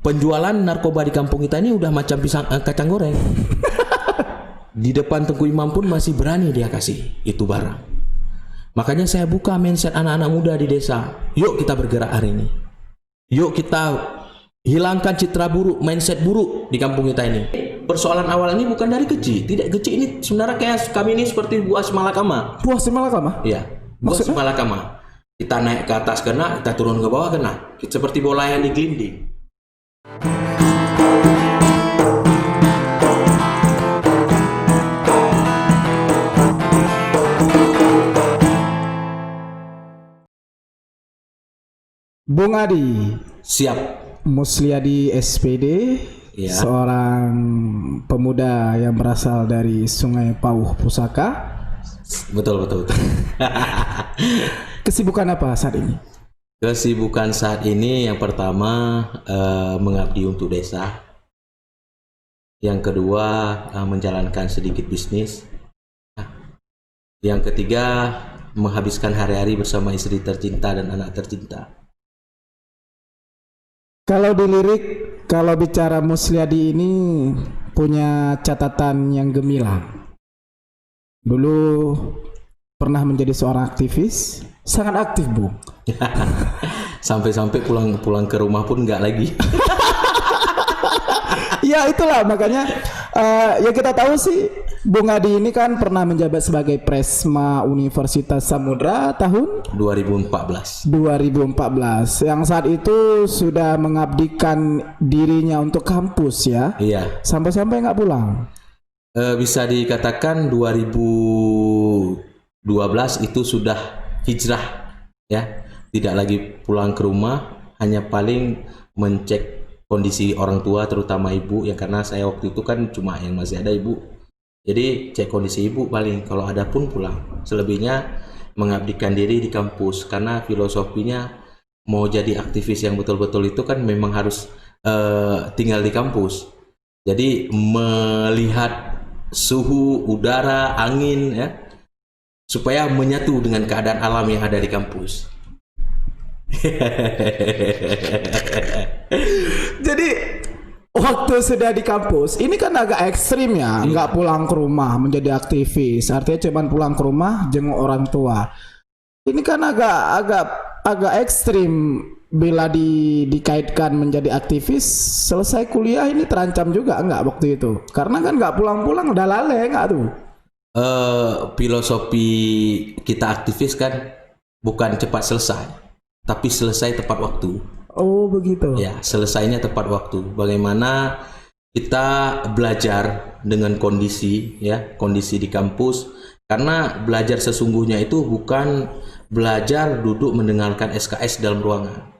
penjualan narkoba di kampung kita ini udah macam pisang kacang goreng. Di depan Tengku Imam pun masih berani dia kasih itu barang. Makanya saya buka mindset anak-anak muda di desa. Yuk kita bergerak hari ini. Yuk kita hilangkan citra buruk, mindset buruk di kampung kita ini. Persoalan awal ini bukan dari kecil. Tidak kecil ini sebenarnya kayak kami ini seperti buah semalakama. Buah semalakama? Iya, buah semalakama. Kita naik ke atas kena, kita turun ke bawah kena. Seperti bola yang digelinding. Bung Adi, Siap. Musliadi SPD, Ya. seorang pemuda yang berasal dari Sungai Pauh Pusaka. Betul. Kesibukan apa saat ini? Kesibukan saat ini yang pertama mengabdi untuk desa. Yang kedua menjalankan sedikit bisnis. Yang ketiga menghabiskan hari-hari bersama istri tercinta dan anak tercinta. Kalau dilirik, kalau bicara Musliadi ini punya catatan yang gemilang. Dulu pernah menjadi seorang aktivis, sangat aktif, Bung. Sampai-sampai pulang ke rumah pun nggak lagi. Ya itulah makanya yang kita tahu sih Bung Adi ini kan pernah menjabat sebagai Presma Universitas Samudra tahun 2014. Yang saat itu sudah mengabdikan dirinya untuk kampus ya. Iya. Sampai-sampai nggak pulang. Bisa dikatakan 2012 itu sudah hijrah ya. Tidak lagi pulang ke rumah, hanya paling mencek kondisi orang tua terutama ibu ya, karena saya waktu itu kan cuma yang masih ada ibu. Jadi cek kondisi ibu paling, kalau ada pun pulang. Selebihnya mengabdikan diri di kampus karena filosofinya mau jadi aktivis yang betul-betul itu kan memang harus tinggal di kampus. Jadi melihat suhu, udara, angin ya, supaya menyatu dengan keadaan alam yang ada di kampus. Jadi waktu sudah di kampus ini kan agak ekstrim ya, nggak pulang ke rumah menjadi aktivis. Artinya cuman pulang ke rumah jenguk orang tua. Ini kan agak ekstrim bila dikaitkan menjadi aktivis. Selesai kuliah ini terancam juga nggak waktu itu? Karena kan nggak pulang-pulang udah lalai nggak tuh? Filosofi kita aktivis kan bukan cepat selesai, tapi selesai tepat waktu. Oh begitu. Ya, selesainya tepat waktu. Bagaimana kita belajar dengan kondisi ya, kondisi di kampus. Karena belajar sesungguhnya itu bukan belajar duduk mendengarkan SKS dalam ruangan.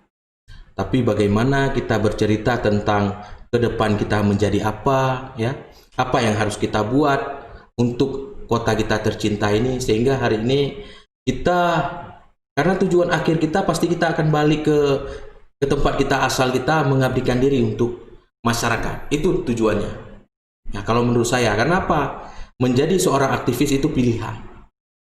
Tapi bagaimana kita bercerita tentang ke depan kita menjadi apa ya, apa yang harus kita buat untuk kota kita tercinta ini, sehingga hari ini kita, karena tujuan akhir kita pasti kita akan balik ke tempat kita asal, kita mengabdikan diri untuk masyarakat. Itu tujuannya. Ya, kalau menurut saya, karena apa? Menjadi seorang aktivis itu pilihan.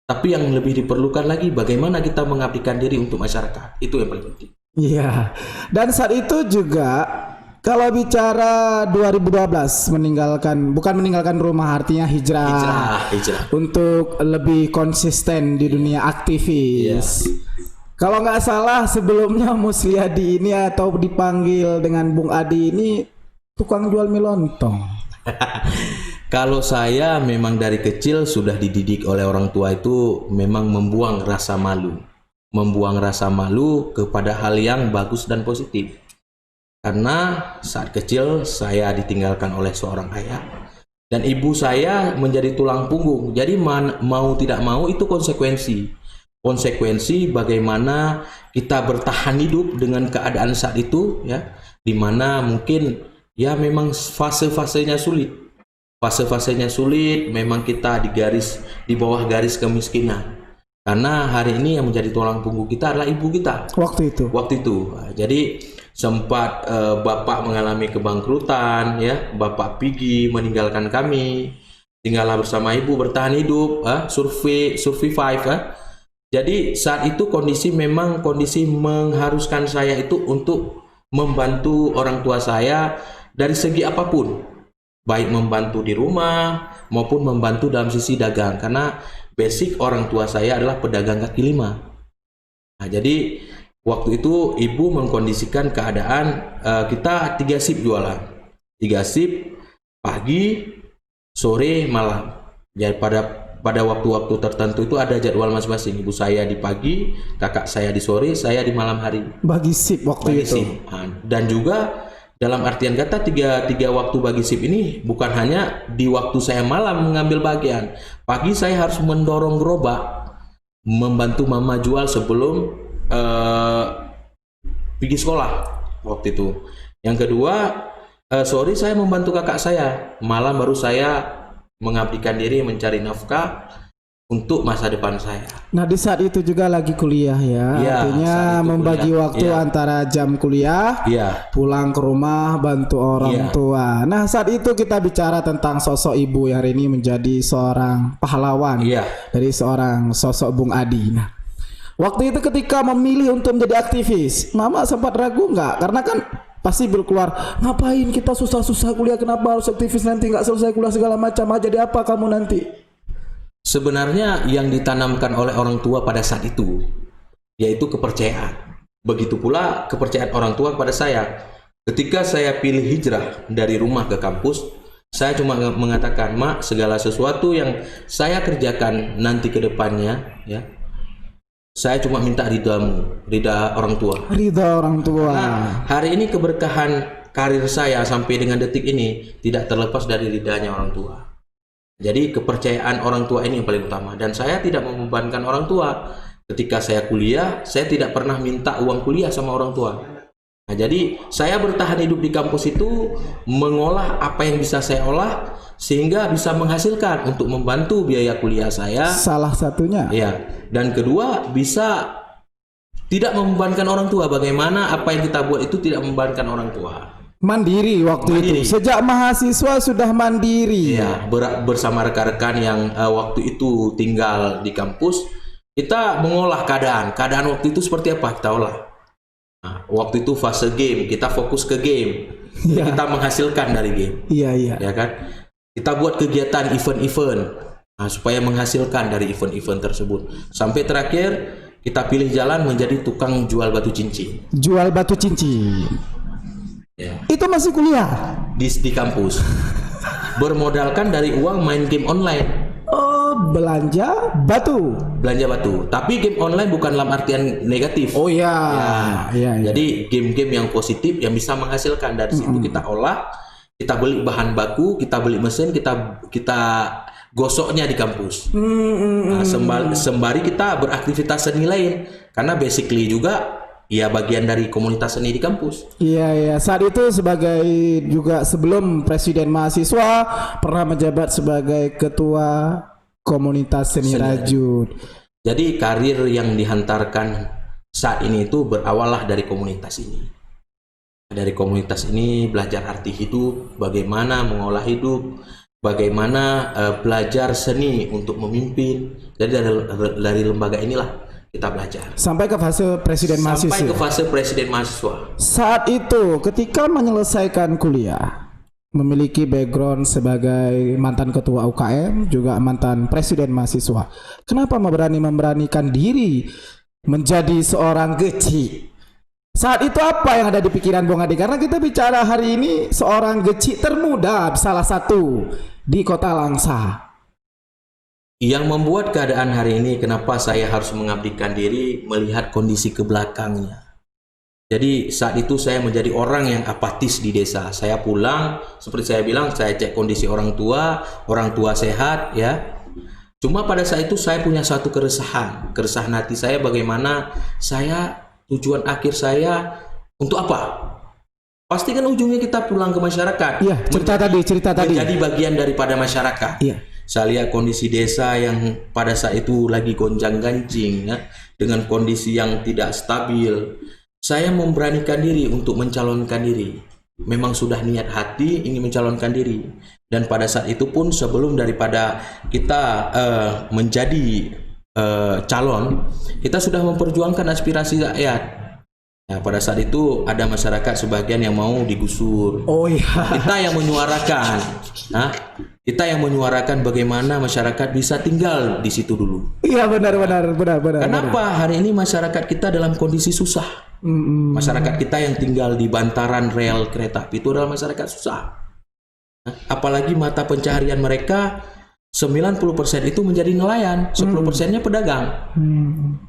Tapi yang lebih diperlukan lagi bagaimana kita mengabdikan diri untuk masyarakat. Itu yang paling penting. Iya. Dan saat itu juga kalau bicara 2012 bukan meninggalkan rumah, artinya hijrah. Untuk lebih konsisten di dunia aktivis. Kalau nggak salah sebelumnya Musliadi ini atau dipanggil dengan Bung Adi ini tukang jual mie lontong. Kalau saya memang dari kecil sudah dididik oleh orang tua itu memang membuang rasa malu. Membuang rasa malu kepada hal yang bagus dan positif. Karena saat kecil saya ditinggalkan oleh seorang ayah. Dan ibu saya menjadi tulang punggung. Jadi mau tidak mau itu konsekuensi. Konsekuensi bagaimana kita bertahan hidup dengan keadaan saat itu ya, dimana mungkin ya memang fase-fasenya sulit, memang kita di bawah garis kemiskinan, karena hari ini yang menjadi tulang punggung kita adalah ibu kita waktu itu. Jadi sempat bapak mengalami kebangkrutan ya, bapak pergi meninggalkan kami, tinggallah bersama ibu bertahan hidup, survive. Jadi saat itu kondisi mengharuskan saya itu untuk membantu orang tua saya dari segi apapun, baik membantu di rumah maupun membantu dalam sisi dagang, karena basic orang tua saya adalah pedagang kaki lima. Nah, jadi waktu itu ibu mengkondisikan keadaan kita 3 shift jualan, 3 shift pagi, sore, malam. Jadi pada waktu-waktu tertentu itu ada jadwal masing-masing. Ibu saya di pagi, kakak saya di sore, saya di malam hari. Bagi shift waktu Bagi itu. shift. Dan juga dalam artian kata tiga waktu bagi shift ini bukan hanya di waktu saya malam mengambil bagian. Pagi saya harus mendorong gerobak, membantu mama jual sebelum pergi sekolah waktu itu. Yang kedua, sore saya membantu kakak saya. Malam baru saya mengabdikan diri mencari nafkah untuk masa depan saya. Nah, di saat itu juga lagi kuliah ya. Iya, Artinya saat itu membagi kuliah. waktu Iya. antara jam kuliah, Iya, pulang ke rumah, bantu orang Iya. tua. Nah, saat itu kita bicara tentang sosok ibu yang hari ini menjadi seorang pahlawan iya. dari seorang sosok Bung Adi. Nah, waktu itu ketika memilih untuk menjadi aktivis, Mama sempat ragu nggak? Karena kan pasti berkeluar, ngapain kita susah-susah kuliah, kenapa harus aktivis, nanti nggak selesai kuliah segala macam, jadi apa kamu nanti? Sebenarnya yang ditanamkan oleh orang tua pada saat itu yaitu kepercayaan. Begitu pula kepercayaan orang tua kepada saya. Ketika saya pilih hijrah dari rumah ke kampus, saya cuma mengatakan, "Mak, segala sesuatu yang saya kerjakan nanti ke depannya, ya, saya cuma minta ridamu, rida orang tua." Ridha orang tua. Nah, hari ini keberkahan karir saya sampai dengan detik ini tidak terlepas dari ridanya orang tua. Jadi kepercayaan orang tua ini yang paling utama, dan saya tidak membebankan orang tua. Ketika saya kuliah, saya tidak pernah minta uang kuliah sama orang tua. Nah, jadi saya bertahan hidup di kampus itu mengolah apa yang bisa saya olah sehingga bisa menghasilkan untuk membantu biaya kuliah saya. Salah satunya. Ya, dan kedua bisa tidak membebankan orang tua. Bagaimana apa yang kita buat itu tidak membebankan orang tua. Mandiri waktu Mandiri. itu. Sejak mahasiswa sudah mandiri. Iya, bersama rekan-rekan yang waktu itu tinggal di kampus, kita mengolah keadaan. Keadaan waktu itu seperti apa kita olah. Nah, waktu itu fase game, kita fokus ke game. Jadi Iya. kita menghasilkan dari game, Iya, iya. ya kan? Kita buat kegiatan event-event, supaya menghasilkan dari event-event tersebut. Sampai terakhir kita pilih jalan menjadi tukang jual batu cincin. Jual batu cincin. Ya. Itu masih kuliah. Di kampus. Bermodalkan dari uang main game online. Oh, belanja batu. Belanja batu, tapi game online bukan dalam artian negatif. Oh iya. Iya, iya. Jadi game-game yang positif yang bisa menghasilkan. Dari situ kita olah, kita beli bahan baku, kita beli mesin, kita gosoknya di kampus. Nah, sembari kita beraktivitas seni lain, karena basically juga ya bagian dari komunitas seni di kampus. Iya, iya. Saat itu sebagai juga sebelum presiden mahasiswa pernah menjabat sebagai ketua komunitas seni rajut. Jadi karir yang dihantarkan saat ini itu berawal dari komunitas ini. Dari komunitas ini belajar arti hidup, bagaimana mengolah hidup, bagaimana belajar seni untuk memimpin. Jadi dari lembaga inilah kita belajar. Sampai ke fase presiden mahasiswa. Sampai ke fase presiden mahasiswa. Saat itu ketika menyelesaikan kuliah, memiliki background sebagai mantan ketua UKM, juga mantan presiden mahasiswa. Kenapa memberanikan diri menjadi seorang geci? Saat itu apa yang ada di pikiran Bung Adi? Karena kita bicara hari ini seorang geci termuda salah satu di Kota Langsa. Yang membuat keadaan hari ini kenapa saya harus mengabdikan diri melihat kondisi ke belakangnya. Jadi saat itu saya menjadi orang yang apatis di desa. Saya pulang, seperti saya bilang, saya cek kondisi orang tua sehat ya. Cuma pada saat itu saya punya satu keresahan hati saya, bagaimana tujuan akhir saya untuk apa? Pasti kan ujungnya kita pulang ke masyarakat. Iya, cerita tadi. Menjadi bagian daripada masyarakat. Iya. Saya lihat kondisi desa yang pada saat itu lagi gonjang-ganjing ya, dengan kondisi yang tidak stabil. Saya memberanikan diri untuk mencalonkan diri. Memang sudah niat hati ingin mencalonkan diri. Dan pada saat itu pun sebelum daripada kita menjadi calon, kita sudah memperjuangkan aspirasi rakyat. Ya, pada saat itu ada masyarakat sebagian yang mau digusur. Oh iya. Kita yang menyuarakan, nah, kita yang menyuarakan bagaimana masyarakat bisa tinggal di situ dulu. Iya benar. Kenapa hari ini masyarakat kita dalam kondisi susah? Masyarakat kita yang tinggal di bantaran rel kereta api itu adalah masyarakat susah. Nah, apalagi mata pencaharian mereka 90% itu menjadi nelayan, 10%-nya pedagang.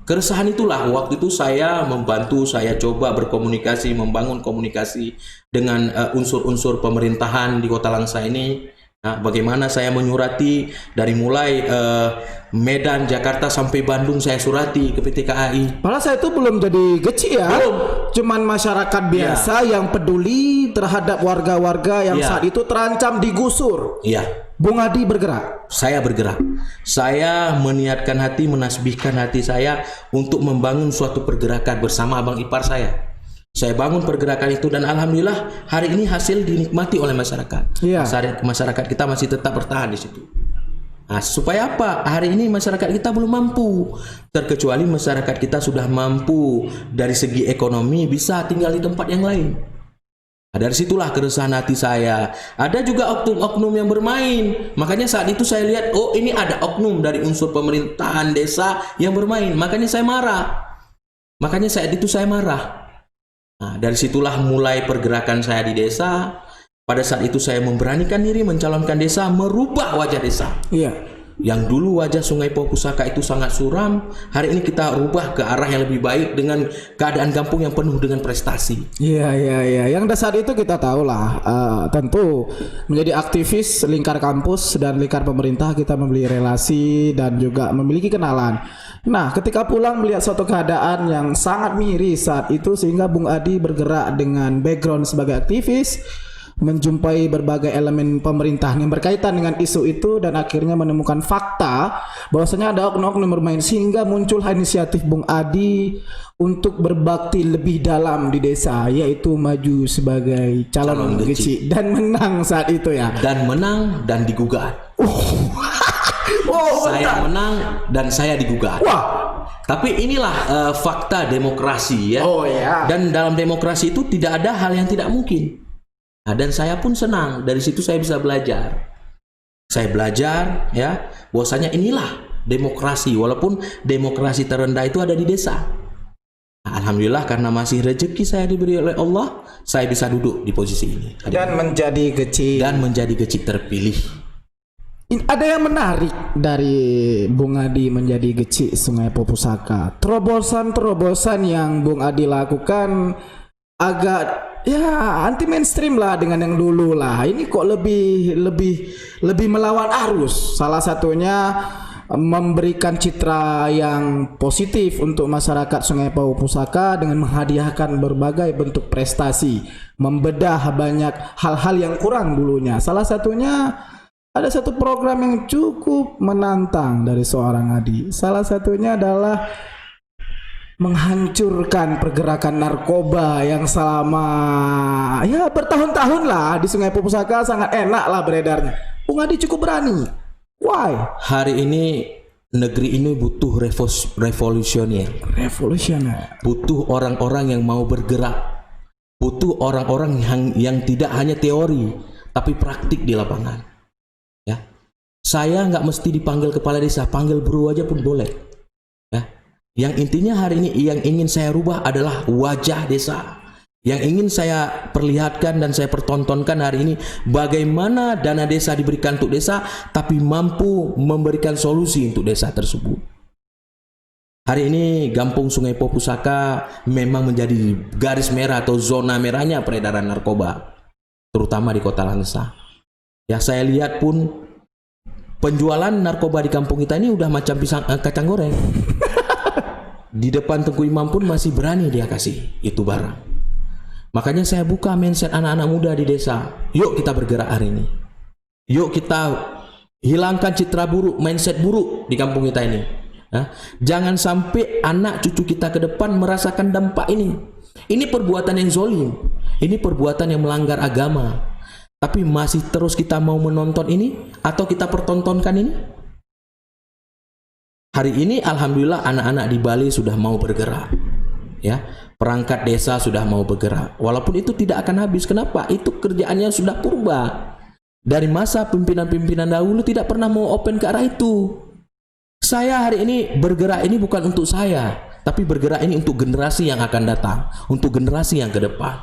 Keresahan itulah waktu itu saya membantu, saya coba berkomunikasi, membangun komunikasi dengan unsur-unsur pemerintahan di Kota Langsa ini. Nah, bagaimana saya menyurati dari mulai Medan, Jakarta sampai Bandung saya surati ke PT KAI. Malah saya itu belum jadi geci ya. Belum. Cuman masyarakat biasa yang peduli terhadap warga-warga yang Iya. saat itu terancam digusur. Iya. Bung Adi bergerak. Saya bergerak. Saya meniatkan hati, menasbihkan hati saya untuk membangun suatu pergerakan bersama abang ipar saya. Saya bangun pergerakan itu dan alhamdulillah hari ini hasil dinikmati oleh masyarakat. Iya. Masyarakat kita masih tetap bertahan di situ. Nah, supaya apa? Hari ini masyarakat kita belum mampu. Terkecuali masyarakat kita sudah mampu dari segi ekonomi bisa tinggal di tempat yang lain. Nah, dari situlah keresahan hati saya. Ada juga oknum-oknum yang bermain. Makanya saat itu saya lihat, oh ini ada oknum dari unsur pemerintahan desa yang bermain. Makanya saya marah. Makanya saat itu saya marah. Nah, dari situlah mulai pergerakan saya di desa. Pada saat itu saya memberanikan diri mencalonkan desa, merubah wajah desa. Iya. Yang dulu wajah Sungai Po Pusaka itu sangat suram, hari ini kita rubah ke arah yang lebih baik dengan keadaan kampung yang penuh dengan prestasi. Iya. Yang saat itu kita tahu lah, tentu menjadi aktivis lingkar kampus dan lingkar pemerintah kita membeli relasi dan juga memiliki kenalan. Nah, ketika pulang melihat suatu keadaan yang sangat miris saat itu sehingga Bung Adi bergerak dengan background sebagai aktivis, menjumpai berbagai elemen pemerintahan yang berkaitan dengan isu itu dan akhirnya menemukan fakta bahwasanya ada oknum-oknum bermain sehingga muncullah inisiatif Bung Adi untuk berbakti lebih dalam di desa, yaitu maju sebagai calon geci dan menang saat itu ya. Dan menang dan digugat. Saya menang dan saya digugat. Wah. Tapi inilah fakta demokrasi ya. Oh ya. Dan dalam demokrasi itu tidak ada hal yang tidak mungkin. Nah, dan saya pun senang dari situ saya bisa belajar. Saya belajar ya, bahwasanya inilah demokrasi walaupun demokrasi terendah itu ada di desa. Nah, alhamdulillah karena masih rezeki saya diberi oleh Allah, saya bisa duduk di posisi ini Dan menjadi geci terpilih. Ada yang menarik dari Bung Adi menjadi geci Sungai Po Pusaka. Terobosan yang Bung Adi lakukan agak ya anti mainstream lah dengan yang dulu lah. Ini kok lebih melawan arus. Salah satunya memberikan citra yang positif untuk masyarakat Sungai Po Pusaka dengan menghadiahkan berbagai bentuk prestasi, membedah banyak hal-hal yang kurang dulunya. Salah satunya ada satu program yang cukup menantang dari seorang Adi. Salah satunya adalah menghancurkan pergerakan narkoba yang selama ya bertahun-tahun lah di Sungai Po Pusaka sangat enak lah beredarnya. Bung Adi cukup berani. Why? Hari ini negeri ini butuh revolusioner. Butuh orang-orang yang mau bergerak. Butuh orang-orang yang tidak hanya teori tapi praktik di lapangan. Ya, saya nggak mesti dipanggil kepala desa, panggil bro aja pun boleh. Ya, yang intinya hari ini yang ingin saya rubah adalah wajah desa. Yang ingin saya perlihatkan dan saya pertontonkan hari ini bagaimana dana desa diberikan untuk desa, tapi mampu memberikan solusi untuk desa tersebut. Hari ini Gampung Sungai Po Pusaka memang menjadi garis merah atau zona merahnya peredaran narkoba, terutama di Kota Langsa. Ya, saya lihat pun penjualan narkoba di kampung kita ini udah macam kacang goreng. Di depan Tengku Imam pun masih berani dia kasih itu barang. Makanya saya buka mindset anak-anak muda di desa. Yuk kita bergerak hari ini. Yuk kita hilangkan citra buruk, mindset buruk di kampung kita ini. Jangan sampai anak cucu kita ke depan merasakan dampak ini. Ini perbuatan yang zolim. Ini perbuatan yang melanggar agama. Tapi masih terus kita mau menonton ini atau kita pertontonkan ini? Hari ini alhamdulillah anak-anak di Bali sudah mau bergerak. ya. Perangkat desa sudah mau bergerak. Walaupun itu tidak akan habis. Kenapa? Itu kerjaannya sudah purba. Dari masa pimpinan-pimpinan dahulu tidak pernah mau open ke arah itu. Saya hari ini bergerak ini bukan untuk saya, tapi bergerak ini untuk generasi yang akan datang, untuk generasi yang ke depan.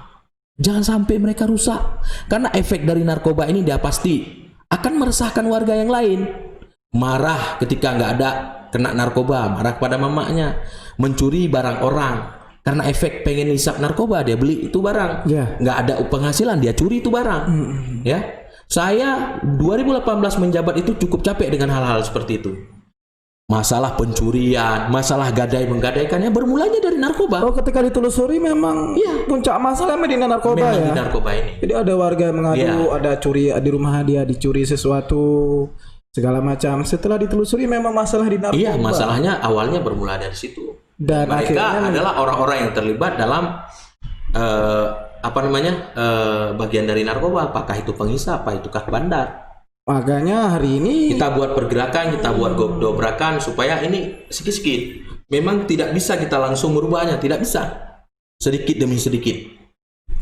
Jangan sampai mereka rusak. Karena efek dari narkoba ini dia pasti akan meresahkan warga yang lain. Marah ketika nggak ada kena narkoba, marah pada mamanya, mencuri barang orang. Karena efek pengen hisap narkoba, dia beli itu barang. Nggak ada penghasilan, dia curi itu barang. Ya, saya 2018 menjabat itu cukup capek dengan hal-hal seperti itu. Masalah pencurian, masalah gadai menggadaikannya bermulanya dari narkoba. Oh, ketika ditelusuri memang puncak masalah memang di narkoba Memang ya. di narkoba ini. Jadi ada warga yang mengadu, ada curi di rumah dia, dicuri sesuatu segala macam. Setelah ditelusuri memang masalah di narkoba. Iya, masalahnya awalnya bermula dari situ. Dan Mereka akhirnya adalah orang-orang yang terlibat dalam bagian dari narkoba. Apakah itu penghisap, apa itukah bandar? makanya hari ini Kita buat pergerakan, kita buat dobrakan supaya ini sedikit-sedikit. Memang tidak bisa kita langsung merubahnya, tidak bisa. Sedikit demi sedikit.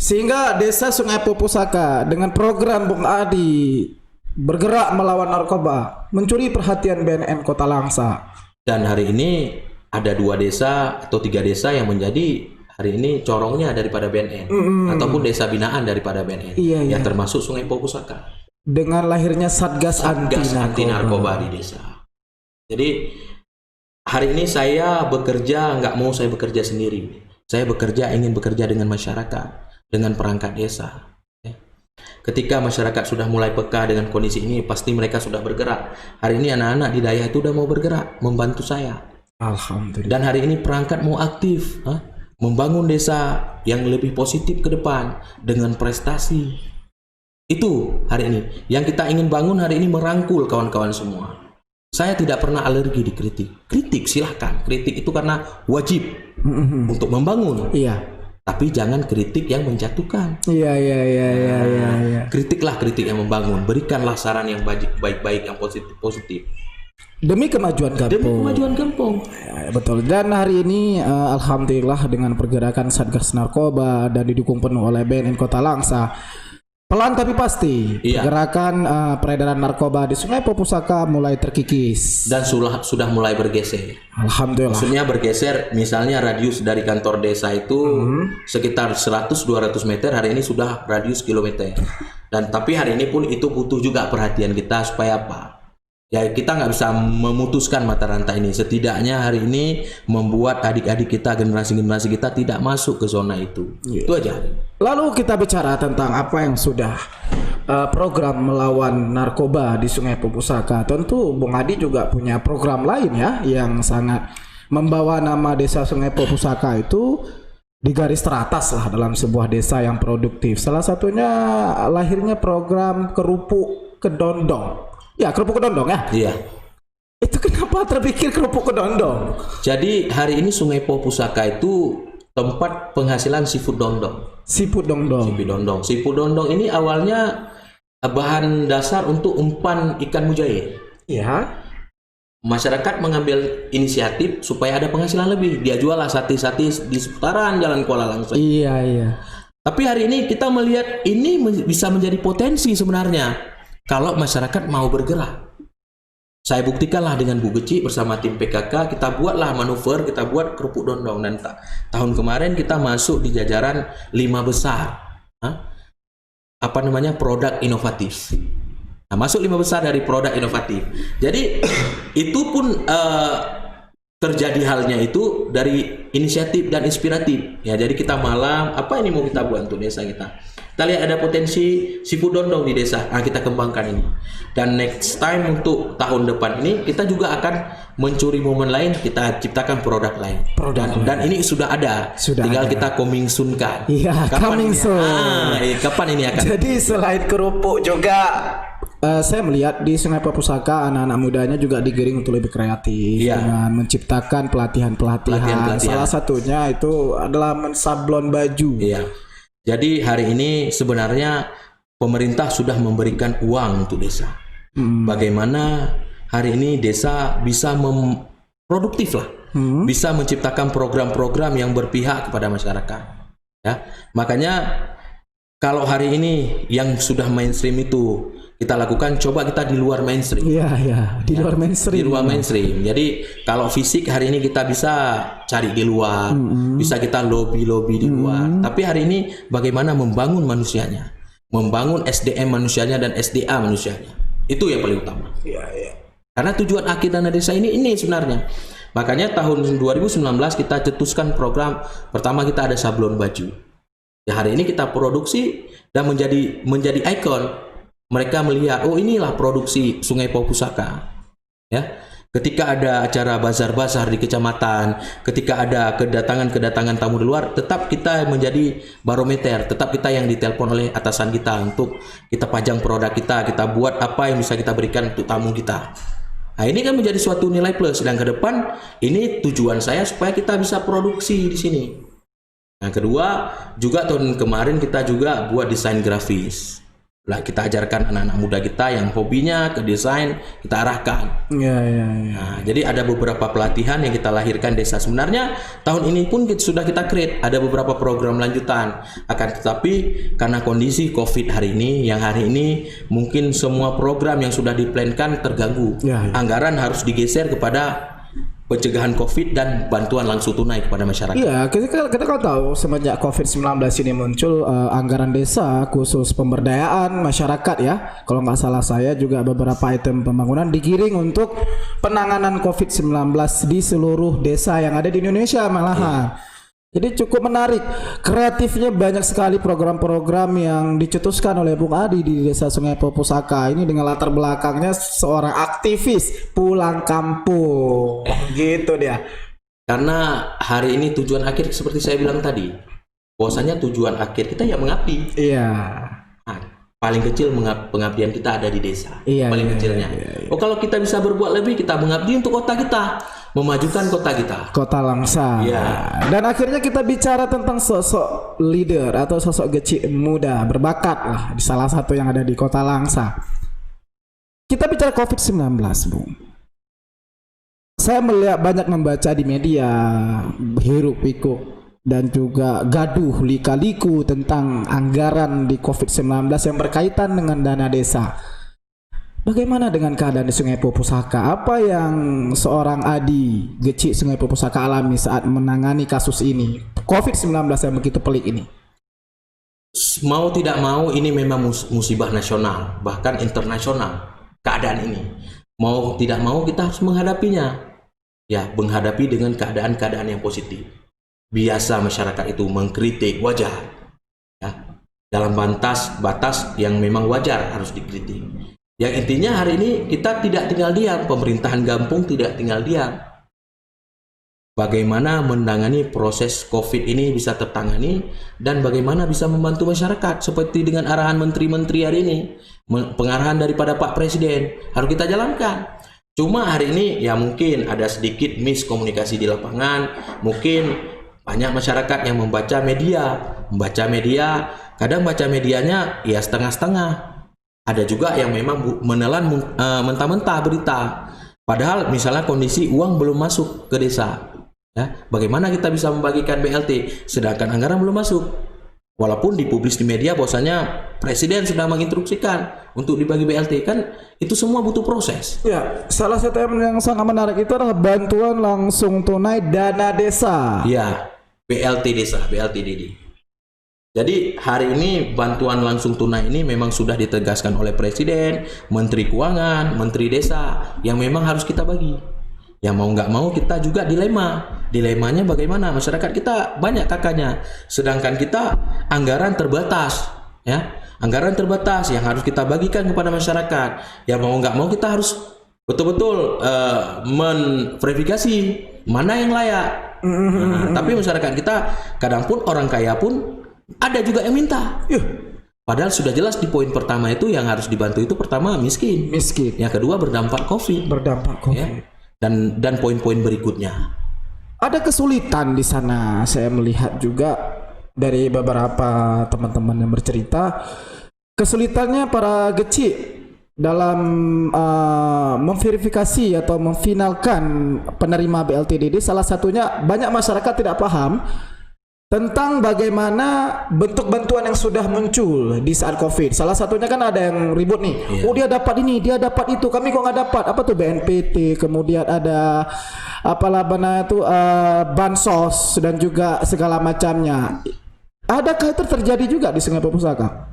sehingga Desa Sungai Popusaka dengan program Bung Adi bergerak melawan narkoba mencuri perhatian BNN Kota Langsa. Dan hari ini ada 2 desa atau 3 desa yang menjadi hari ini corongnya daripada BNN ataupun desa binaan daripada BNN. Iya. Ya termasuk Sungai Popusaka. Dengan lahirnya Satgas Anti Anti narkoba di desa. Jadi hari ini saya bekerja, nggak mau saya bekerja sendiri. Saya ingin bekerja dengan masyarakat, dengan perangkat desa. Ya. Ketika masyarakat sudah mulai peka dengan kondisi ini, pasti mereka sudah bergerak. Hari ini anak-anak di daerah itu udah mau bergerak, membantu saya. Alhamdulillah. Dan hari ini perangkat mau aktif, membangun desa yang lebih positif ke depan dengan prestasi. Itu hari ini yang kita ingin bangun hari ini, merangkul kawan-kawan semua. Saya tidak pernah alergi dikritik. Kritik silahkan, kritik itu karena wajib untuk membangun. Iya. Tapi jangan kritik yang menjatuhkan. Iya. Kritiklah kritik yang membangun. Berikanlah saran yang baik-baik, yang positif. Demi kemajuan kampung. Demi kemajuan kampung. Ya, betul. Dan hari ini alhamdulillah dengan pergerakan Satgas Narkoba dan didukung penuh oleh BNN Kota Langsa, pelan tapi pasti pergerakan peredaran narkoba di Sungai Popusaka mulai terkikis dan sudah mulai bergeser. Alhamdulillah. Maksudnya bergeser, misalnya radius dari kantor desa itu sekitar 100-200 meter, hari ini sudah radius kilometer. Dan tapi hari ini pun itu butuh juga perhatian kita supaya apa? Ya kita nggak bisa memutuskan mata rantai ini. Setidaknya hari ini membuat adik-adik kita, generasi-generasi kita tidak masuk ke zona itu. Itu aja. Lalu kita bicara tentang apa yang sudah program melawan narkoba di Sungai Popusaka. Tentu Bung Adi juga punya program lain ya yang sangat membawa nama Desa Sungai Popusaka itu di garis teratas lah dalam sebuah desa yang produktif. Salah satunya lahirnya program Kerupuk Kedondong. Ya, Kerupuk Kedondong ya? Iya. Itu kenapa terpikir Kerupuk Kedondong? Jadi hari ini Sungai Popusaka itu tempat penghasilan seafood dondong. Seafood dondong. Seafood dondong ini awalnya bahan dasar untuk umpan ikan mujair. Iya. Masyarakat mengambil inisiatif supaya ada penghasilan lebih. Dia jual lah sate-sate di seputaran Jalan Kuala Langsa. Iya. Tapi hari ini kita melihat ini bisa menjadi potensi sebenarnya kalau masyarakat mau bergerak. Saya buktikanlah dengan Bu Geci bersama tim PKK, kita buatlah manuver, kita buat kerupuk dondong. Dan tahun kemarin kita masuk di jajaran 5 besar produk inovatif. Nah, masuk 5 besar dari produk inovatif. Jadi itu pun terjadi halnya itu dari inisiatif dan inspiratif. Ya, jadi kita malam apa ini mau kita buat untuk desa kita. Kita lihat ada potensi seafood dondong di desa. Nah, kita kembangkan ini. Dan next time untuk tahun depan ini kita juga akan mencuri momen lain, kita ciptakan produk lain. Dan ini sudah ada. Tinggal kita coming soon kan. Iya, coming soon. Kapan ini akan? Jadi selain kerupuk juga saya melihat di Sungai Popusaka anak-anak mudanya juga digiring untuk lebih kreatif dengan menciptakan pelatihan. Salah satunya itu adalah mensablon baju. Iya. Jadi hari ini sebenarnya pemerintah sudah memberikan uang untuk desa. Bagaimana hari ini desa bisa produktif lah. bisa menciptakan program-program yang berpihak kepada masyarakat. Ya, makanya kalau hari ini yang sudah mainstream itu kita lakukan, coba kita di luar mainstream. Iya, di luar mainstream. Di luar mainstream. Jadi kalau fisik hari ini kita bisa cari di luar, bisa kita lobby di luar. Tapi hari ini bagaimana membangun manusianya, membangun SDM manusianya dan SDA manusianya. Itu yang paling utama. Iya. Karena tujuan akhir dana desa ini sebenarnya. Makanya tahun 2019 kita cetuskan program pertama, kita ada sablon baju. Ya, hari ini kita produksi dan menjadi ikon. Mereka melihat, oh inilah produksi Sungai Popusaka. Ya, ketika ada acara bazar-bazar di kecamatan, ketika ada kedatangan tamu di luar, tetap kita menjadi barometer, tetap kita yang ditelepon oleh atasan kita untuk kita pajang produk kita buat apa yang bisa kita berikan untuk tamu kita. Nah, ini kan menjadi suatu nilai plus, dan ke depan ini tujuan saya supaya kita bisa produksi di sini. Yang kedua, juga tahun kemarin kita juga buat desain grafis. Lah, kita ajarkan anak-anak muda kita yang hobinya ke desain, kita arahkan. Iya. Nah, jadi ada beberapa pelatihan yang kita lahirkan desa. Sebenarnya tahun ini pun sudah kita create ada beberapa program lanjutan. Akan tetapi karena kondisi COVID hari ini mungkin semua program yang sudah diplankan terganggu. Ya. Anggaran harus digeser kepada pencegahan COVID dan bantuan langsung tunai kepada masyarakat. Iya, kita kan tahu semenjak COVID-19 ini muncul anggaran desa khusus pemberdayaan masyarakat ya. Kalau nggak salah saya juga beberapa item pembangunan digiring untuk penanganan COVID-19 di seluruh desa yang ada di Indonesia malahan. Iya. Jadi cukup menarik, kreatifnya banyak sekali program-program yang dicetuskan oleh Bung Adi di Desa Sungai Popusaka ini dengan latar belakangnya seorang aktivis pulang kampung, gitu dia. Karena hari ini tujuan akhir seperti saya bilang tadi, bahwasanya tujuan akhir kita ya mengabdi. Iya. Nah, paling kecil pengabdian kita ada di desa, paling kecilnya. Iya. Oh, kalau kita bisa berbuat lebih, kita mengabdi untuk kota kita. Memajukan kota kita, Kota Langsa. Ya. Dan akhirnya kita bicara tentang sosok leader atau sosok gecik muda berbakat lah di salah satu yang ada di Kota Langsa. Kita bicara COVID-19, Bung. Saya melihat banyak membaca di media hiruk pikuk dan juga gaduh lika-liku tentang anggaran di COVID-19 yang berkaitan dengan dana desa. Bagaimana dengan keadaan di Sungai Popusaka? Apa yang seorang Adi Gecik Sungai Popusaka alami saat menangani kasus ini? COVID-19 yang begitu pelik ini. Mau tidak mau ini memang musibah nasional, bahkan internasional. Keadaan ini. Mau tidak mau kita harus menghadapinya. Ya, menghadapi dengan keadaan-keadaan yang positif. Biasa masyarakat itu mengkritik, wajar. Ya, dalam batas yang memang wajar harus dikritik. Yang intinya hari ini kita tidak tinggal diam, pemerintahan Gampung tidak tinggal diam. Bagaimana menangani proses COVID ini bisa tertangani dan bagaimana bisa membantu masyarakat seperti dengan arahan menteri-menteri hari ini, pengarahan daripada Pak Presiden harus kita jalankan. Cuma hari ini ya mungkin ada sedikit miskomunikasi di lapangan, mungkin banyak masyarakat yang membaca media, kadang baca medianya ya setengah-setengah. Ada juga yang memang menelan mentah-mentah berita. Padahal misalnya kondisi uang belum masuk ke desa. Ya, bagaimana kita bisa membagikan BLT sedangkan anggaran belum masuk? Walaupun dipublis di media bahwasanya Presiden sudah menginstruksikan untuk dibagi BLT, kan itu semua butuh proses. Ya, salah satu yang sangat menarik itu adalah bantuan langsung tunai dana desa. Ya, BLT desa, BLT DD. Jadi hari ini bantuan langsung tunai ini memang sudah ditegaskan oleh Presiden, Menteri Keuangan, Menteri Desa yang memang harus kita bagi. Ya mau nggak mau kita juga dilemanya bagaimana masyarakat kita banyak kakaknya, sedangkan kita anggaran terbatas, ya anggaran terbatas yang harus kita bagikan kepada masyarakat. Ya mau nggak mau kita harus betul-betul menverifikasi mana yang layak. Tapi masyarakat kita kadang pun orang kaya pun ada juga yang minta. Padahal sudah jelas di poin pertama itu yang harus dibantu itu pertama miskin. Yang kedua berdampak COVID. Ya. Dan poin-poin berikutnya. Ada kesulitan di sana. Saya melihat juga dari beberapa teman-teman yang bercerita kesulitannya para gecik dalam memverifikasi atau memfinalkan penerima BLTDD, salah satunya banyak masyarakat tidak paham tentang bagaimana bentuk bantuan yang sudah muncul di saat COVID. Salah satunya kan ada yang ribut nih. Oh, dia dapat ini, dia dapat itu. Kami kok nggak dapat. Apa tuh BNPT? Kemudian ada apalah benar itu bansos dan juga segala macamnya. Adakah itu terjadi juga di Sungai Popusaka?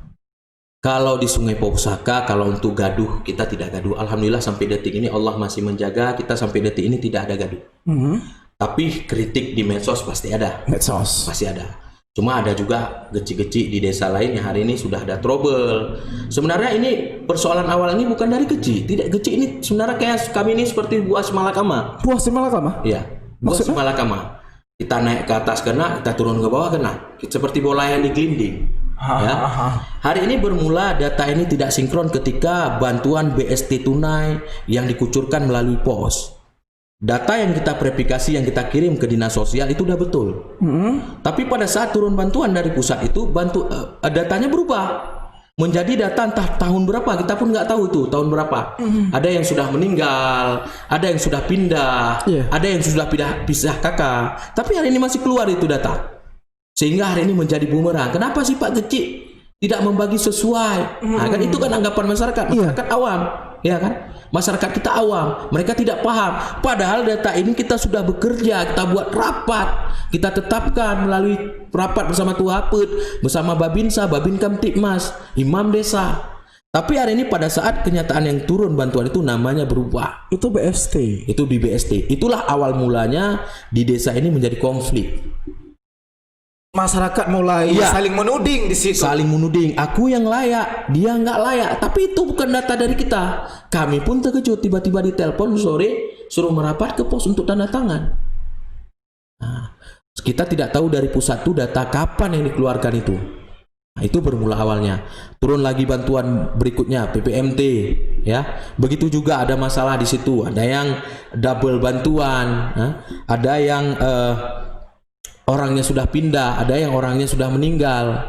Kalau di Sungai Popusaka, kalau untuk gaduh, kita tidak gaduh. Alhamdulillah sampai detik ini Allah masih menjaga kita, sampai detik ini tidak ada gaduh. Tapi kritik di medsos pasti ada. Medsos pasti ada. Cuma ada juga geci-geci di desa lain yang hari ini sudah ada trouble. Sebenarnya ini persoalan awal ini bukan dari geci. Tidak, geci ini sebenarnya kayak kami ini seperti buah semalakama. Buah semalakama? Iya. Buah semalakama. Kita naik ke atas kena, kita turun ke bawah kena. Seperti bola yang digelinding. Ya. Hari ini bermula data ini tidak sinkron ketika bantuan BST tunai yang dikucurkan melalui pos. Data yang kita verifikasi, yang kita kirim ke dinas sosial itu udah betul. Tapi pada saat turun bantuan dari pusat itu datanya berubah menjadi data entah tahun berapa, kita pun nggak tahu itu tahun berapa. Ada yang sudah meninggal, ada yang sudah pindah, ada yang sudah pisah kakak. Tapi hari ini masih keluar itu data. Sehingga hari ini menjadi bumerang. Kenapa sih Pak Geci tidak membagi sesuai? Nah, kan itu kan anggapan masyarakat awam, ya kan? Masyarakat kita awam, mereka tidak paham. Padahal data ini kita sudah bekerja, kita buat rapat, kita tetapkan melalui rapat bersama Tuapet, bersama Babinsa, Babin Kamtipmas, Imam Desa. Tapi hari ini pada saat kenyataan yang turun bantuan itu namanya berubah. Itu BST. Itu di BST. Itulah awal mulanya di desa ini menjadi konflik. Masyarakat mulai saling menuding di situ. Saling menuding, aku yang layak, dia nggak layak. Tapi itu bukan data dari kita. Kami pun terkejut tiba-tiba ditelepon sore suruh merapat ke pos untuk tanda tangan. Nah, kita tidak tahu dari pusat itu data kapan yang dikeluarkan itu. Nah, itu bermula awalnya. Turun lagi bantuan berikutnya PPMT, ya. Begitu juga ada masalah di situ. Ada yang double bantuan, ada yang orangnya sudah pindah, ada yang orangnya sudah meninggal.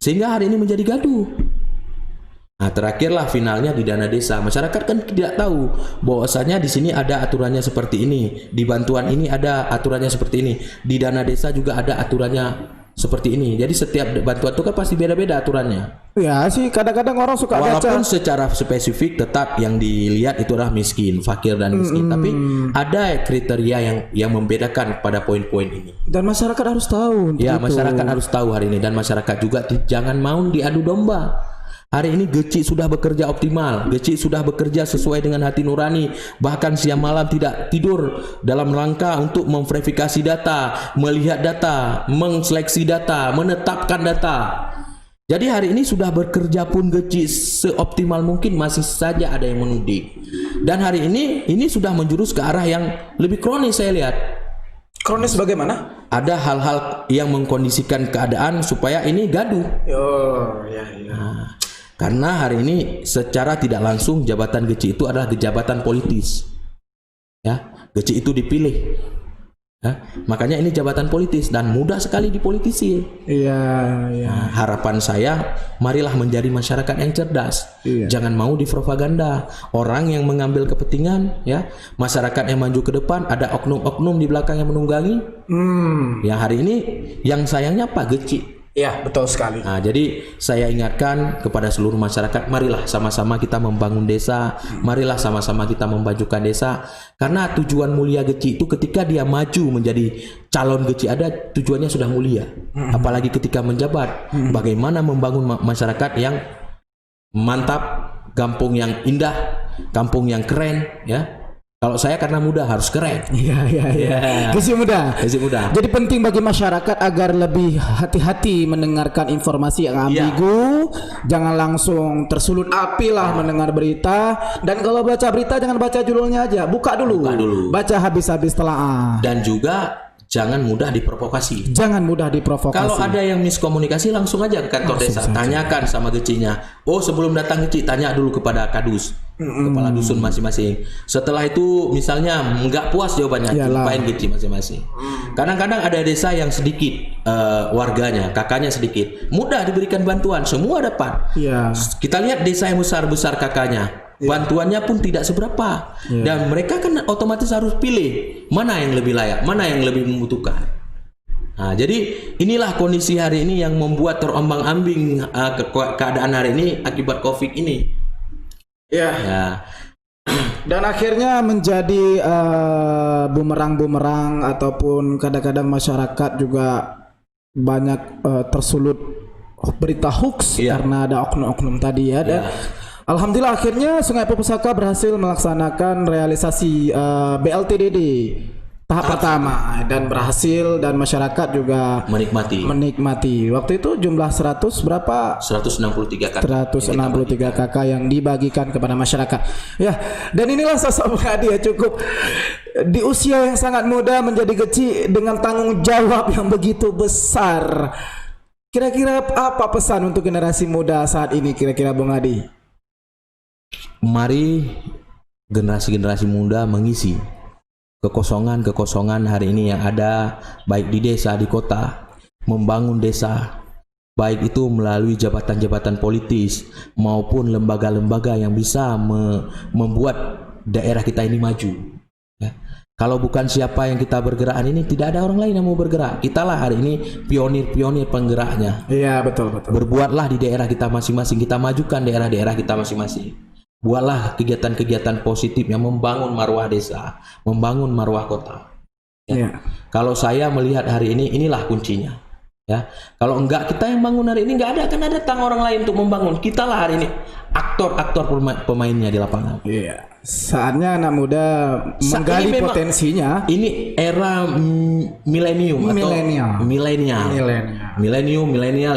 Sehingga hari ini menjadi gaduh. Nah, terakhirlah finalnya di dana desa. Masyarakat kan tidak tahu bahwasanya di sini ada aturannya seperti ini, di bantuan ini ada aturannya seperti ini, di dana desa juga ada aturannya seperti ini. Jadi setiap bantuan itu kan pasti beda-beda aturannya. Ya sih, kadang-kadang orang suka walaupun baca. Secara spesifik tetap yang dilihat itu adalah miskin, fakir dan miskin. Tapi ada kriteria yang membedakan pada poin-poin ini. Dan masyarakat harus tahu. Ya, masyarakat harus tahu hari ini, dan masyarakat juga jangan mau diadu domba. Hari ini Geci sudah bekerja optimal, Geci sudah bekerja sesuai dengan hati nurani, bahkan siang malam tidak tidur dalam rangka untuk memverifikasi data, melihat data, mengseleksi data, menetapkan data. Jadi hari ini sudah bekerja pun Geci seoptimal mungkin masih saja ada yang menuding. Dan hari ini sudah menjurus ke arah yang lebih kronis saya lihat. Kronis bagaimana? Ada hal-hal yang mengkondisikan keadaan supaya ini gaduh. Oh, ya. Nah, karena hari ini secara tidak langsung jabatan Geci itu adalah jabatan politis. Ya, Geci itu dipilih. Ya, makanya ini jabatan politis dan mudah sekali dipolitisi. Iya. Nah, harapan saya, marilah menjadi masyarakat yang cerdas. Jangan mau dipropaganda. Orang yang mengambil kepentingan, ya, masyarakat yang maju ke depan, ada oknum-oknum di belakang yang menunggangi. Yang hari ini, yang sayangnya Pak Geci. Ya, betul sekali. Nah, jadi saya ingatkan kepada seluruh masyarakat, marilah sama-sama kita membangun desa, marilah sama-sama kita memajukan desa. Karena tujuan mulia Geci itu ketika dia maju menjadi calon Geci ada tujuannya sudah mulia. Apalagi ketika menjabat, bagaimana membangun masyarakat yang mantap, kampung yang indah, kampung yang keren, ya. Kalau saya karena muda harus keren. Iya. Geci muda. Jadi penting bagi masyarakat agar lebih hati-hati mendengarkan informasi yang ambigu. Jangan langsung tersulut api lah mendengar berita. Dan kalau baca berita jangan baca judulnya aja. Buka dulu. Baca habis-habis telaah. Dan juga jangan mudah diprovokasi. Kalau ada yang miskomunikasi langsung aja ke kantor desa. Tanyakan sama Gecinya. Oh, sebelum datang Geci, tanya dulu kepada Kadus. kepala dusun masing-masing. Setelah itu misalnya nggak puas jawabannya, Iyalah. jumpain gaji masing-masing. Kadang-kadang ada desa yang sedikit warganya, kakaknya sedikit, mudah diberikan bantuan, semua dapat. Iya. Kita lihat desa yang besar-besar kakaknya, bantuannya pun tidak seberapa, dan mereka kan otomatis harus pilih mana yang lebih layak, mana yang lebih membutuhkan. Nah, jadi inilah kondisi hari ini yang membuat terombang-ambing keadaan hari ini akibat COVID ini. Ya. Ya, Dan akhirnya menjadi bumerang-bumerang ataupun kadang-kadang masyarakat juga banyak tersulut berita hoax karena ada oknum-oknum tadi ya. Dan alhamdulillah akhirnya Sungai Pepusaka berhasil melaksanakan realisasi BLTDD tahap pertama dan berhasil, dan masyarakat juga menikmati. Waktu itu jumlah 100 berapa? 163 kakak. 163 KK yang dibagikan kepada masyarakat. Ya, dan inilah sosok Bung Adi ya, cukup di usia yang sangat muda menjadi kecil dengan tanggung jawab yang begitu besar. Kira-kira apa pesan untuk generasi muda saat ini kira-kira Bung Adi? Mari generasi-generasi muda mengisi kekosongan hari ini yang ada, baik di desa, di kota, membangun desa, baik itu melalui jabatan-jabatan politis maupun lembaga-lembaga yang bisa membuat daerah kita ini maju. Ya. Kalau bukan siapa yang kita bergerakan ini, tidak ada orang lain yang mau bergerak. Kitalah hari ini pionir-pionir penggeraknya. Iya, betul. Berbuatlah di daerah kita masing-masing, kita majukan daerah-daerah kita masing-masing. Buatlah kegiatan-kegiatan positif yang membangun marwah desa, membangun marwah kota. Ya. Kalau saya melihat hari ini, inilah kuncinya. Ya, kalau enggak kita yang bangun hari ini, enggak akan ada datang orang lain untuk membangun. Kitalah hari ini aktor-aktor pemainnya di lapangan. Iya. Saatnya anak muda menggali potensinya. Ini era milenium.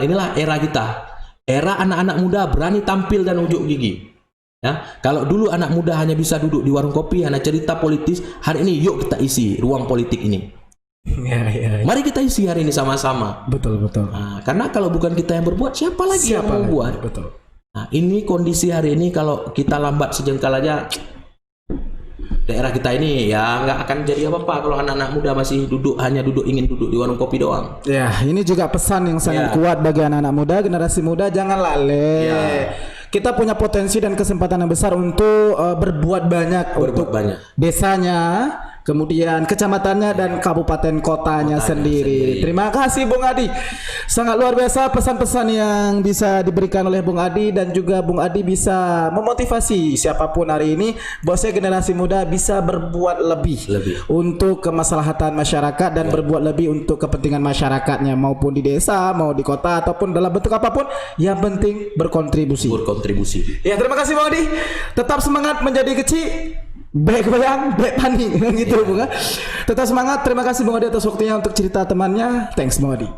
Inilah era kita. Era anak-anak muda berani tampil dan unjuk gigi. Ya, kalau dulu anak muda hanya bisa duduk di warung kopi, hanya cerita politis, hari ini yuk kita isi ruang politik ini. Ya. Mari kita isi hari ini sama-sama. Betul. Nah, karena kalau bukan kita yang berbuat, siapa lagi yang mau buat? Betul. Nah, ini kondisi hari ini, kalau kita lambat sejengkal aja, daerah kita ini ya nggak akan jadi apa-apa kalau anak-anak muda masih ingin duduk di warung kopi doang. Ya, ini juga pesan yang sangat kuat bagi anak-anak muda, generasi muda, jangan lalai. Kita punya potensi dan kesempatan yang besar untuk berbuat banyak untuk desanya, kemudian kecamatannya dan kabupaten kotanya sendiri. Terima kasih Bung Adi. Sangat luar biasa pesan-pesan yang bisa diberikan oleh Bung Adi, dan juga Bung Adi bisa memotivasi siapapun hari ini bahwasanya generasi muda bisa berbuat lebih untuk kemaslahatan masyarakat dan berbuat lebih untuk kepentingan masyarakatnya, maupun di desa, mau di kota ataupun dalam bentuk apapun, yang penting berkontribusi. Ya, terima kasih Bung Adi. Tetap semangat menjadi kecil. Baik bayang, baik panik gitu Bung. Tetap semangat. Terima kasih Bung Adi atas waktunya untuk cerita temannya. Thanks Bung Adi.